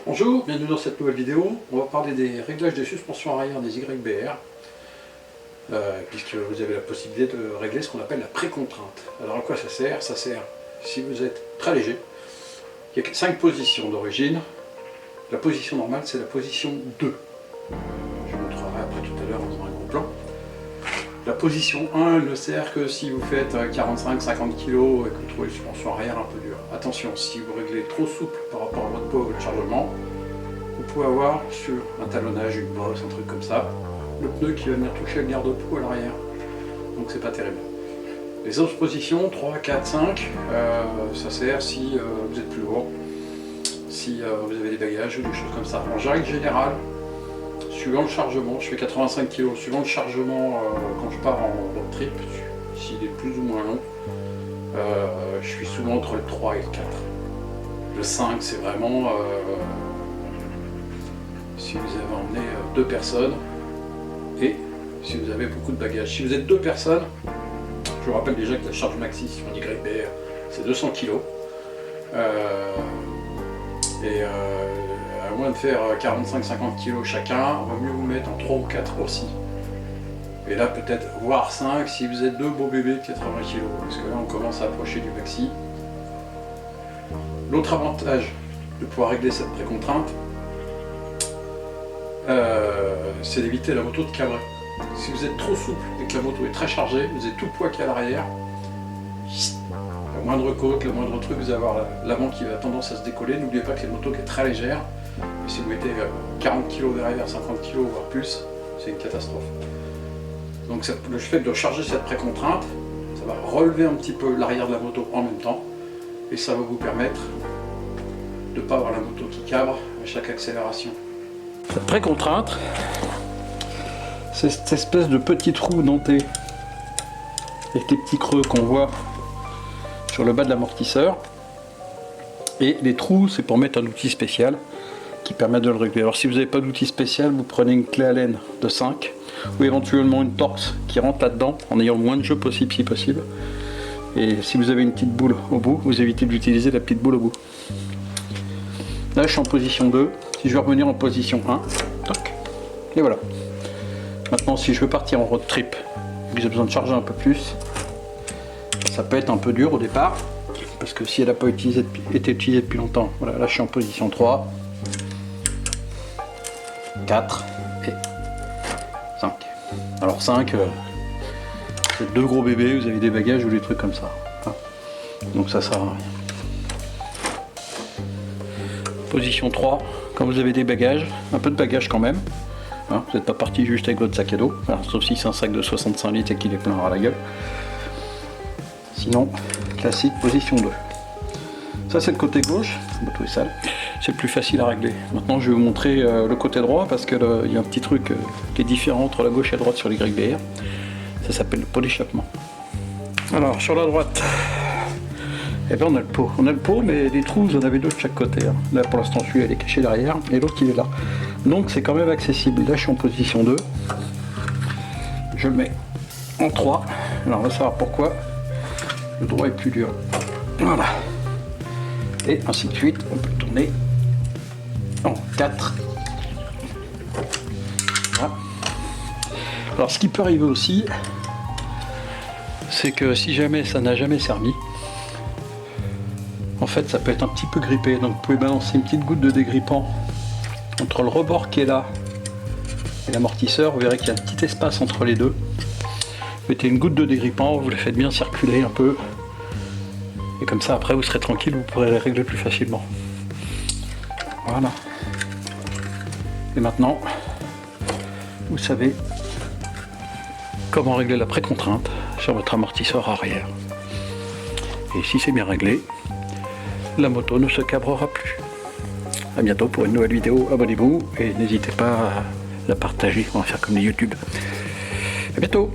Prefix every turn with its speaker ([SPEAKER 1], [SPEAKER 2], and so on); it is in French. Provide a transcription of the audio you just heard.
[SPEAKER 1] Bonjour, bienvenue dans cette nouvelle vidéo. On va parler des réglages des suspensions arrière des YBR, puisque vous avez la possibilité de régler ce qu'on appelle la précontrainte. Alors à quoi ça sert? Ça sert si vous êtes très léger. Il y a 5 positions d'origine. La position normale, c'est la position 2. Je vous montrerai après tout à l'heure dans un gros plan. La position 1, elle ne sert que si vous faites 45-50 kg et que vous trouvez une suspension arrière un peu dure. Attention, si vous réglez trop souple par rapport à votre poids ou le chargement, vous pouvez avoir sur un talonnage, une bosse, un truc comme ça, le pneu qui va venir toucher le garde peau à l'arrière. Donc c'est pas terrible. Les autres positions, 3, 4, 5, ça sert si vous êtes plus lourd, si vous avez des bagages ou des choses comme ça. En règle générale, suivant le chargement, je fais 85 kg, suivant le chargement quand je pars en road trip, s'il est plus ou moins long, je suis souvent entre le 3 et le 4. Le 5 c'est vraiment si vous avez emmené 2 personnes et si vous avez beaucoup de bagages. Si vous êtes 2 personnes, je vous rappelle déjà que la charge maxi sur un YBR c'est 200 kg. À moins de faire 45-50 kg chacun, il vaut mieux vous mettre en 3 ou 4 aussi. Et là peut-être voire 5 si vous êtes 2 beaux bébés de 80 kg, parce que là on commence à approcher du maxi. L'autre avantage de pouvoir régler cette précontrainte, c'est d'éviter la moto de cabrer. Si vous êtes trop souple et que la moto est très chargée, vous avez tout le poids qui est à l'arrière, la moindre côte, le moindre truc, vous allez avoir l'avant qui a tendance à se décoller. N'oubliez pas que c'est une moto qui est très légère. Et si vous mettez 40 kg derrière, 50 kg voire plus, c'est une catastrophe. Donc le fait de charger cette précontrainte, ça va relever un petit peu l'arrière de la moto en même temps. Et ça va vous permettre de ne pas avoir la moto qui cabre à chaque accélération. Cette précontrainte, c'est cette espèce de petit trou denté avec les petits creux qu'on voit sur le bas de l'amortisseur. Et les trous, c'est pour mettre un outil spécial qui permet de le régler. Alors si vous n'avez pas d'outil spécial, vous prenez une clé Allen de 5 ou éventuellement une Torx qui rentre là-dedans en ayant le moins de jeu possible si possible. Et si vous avez une petite boule au bout, vous évitez d'utiliser la petite boule au bout. Là je suis en position 2, si je veux revenir en position 1, toc, et voilà. Maintenant si je veux partir en road trip, vous avez besoin de charger un peu plus, ça peut être un peu dur au départ, parce que si elle n'a pas été utilisée depuis longtemps, voilà, là je suis en position 3, 4 et 5. Alors 5, c'est 2 gros bébés, vous avez des bagages ou des trucs comme ça. Donc ça sert à rien. Position 3, quand vous avez des bagages, un peu de bagages quand même, vous n'êtes pas parti juste avec votre sac à dos, sauf si c'est un sac de 65 litres et qu'il est plein à la gueule. Sinon, classique, position 2. Ça c'est le côté gauche, le bateau est sale, c'est le plus facile à régler. Maintenant je vais vous montrer le côté droit parce qu'il y a un petit truc qui est différent entre la gauche et la droite sur les YBR. Ça s'appelle le pot d'échappement. Alors sur la droite, eh ben, on a le pot. On a le pot mais les trous vous en avez 2 de chaque côté. Là pour l'instant celui-là il est caché derrière et l'autre il est là. Donc c'est quand même accessible. Là je suis en position 2. Je le mets en 3. Alors on va savoir pourquoi. Le droit est plus dur. Voilà. Et ainsi de suite, on peut tourner en 4. Voilà. Alors ce qui peut arriver aussi, c'est que si jamais ça n'a jamais servi, en fait ça peut être un petit peu grippé. Donc vous pouvez balancer une petite goutte de dégrippant entre le rebord qui est là et l'amortisseur. Vous verrez qu'il y a un petit espace entre les deux. Vous mettez une goutte de dégrippant, vous le faites bien circuler un peu. Et comme ça après vous serez tranquille, vous pourrez les régler plus facilement. Voilà. Et maintenant, vous savez comment régler la précontrainte sur votre amortisseur arrière. Et si c'est bien réglé, la moto ne se cabrera plus. A bientôt pour une nouvelle vidéo, abonnez-vous et n'hésitez pas à la partager, on va faire comme les YouTube. A bientôt.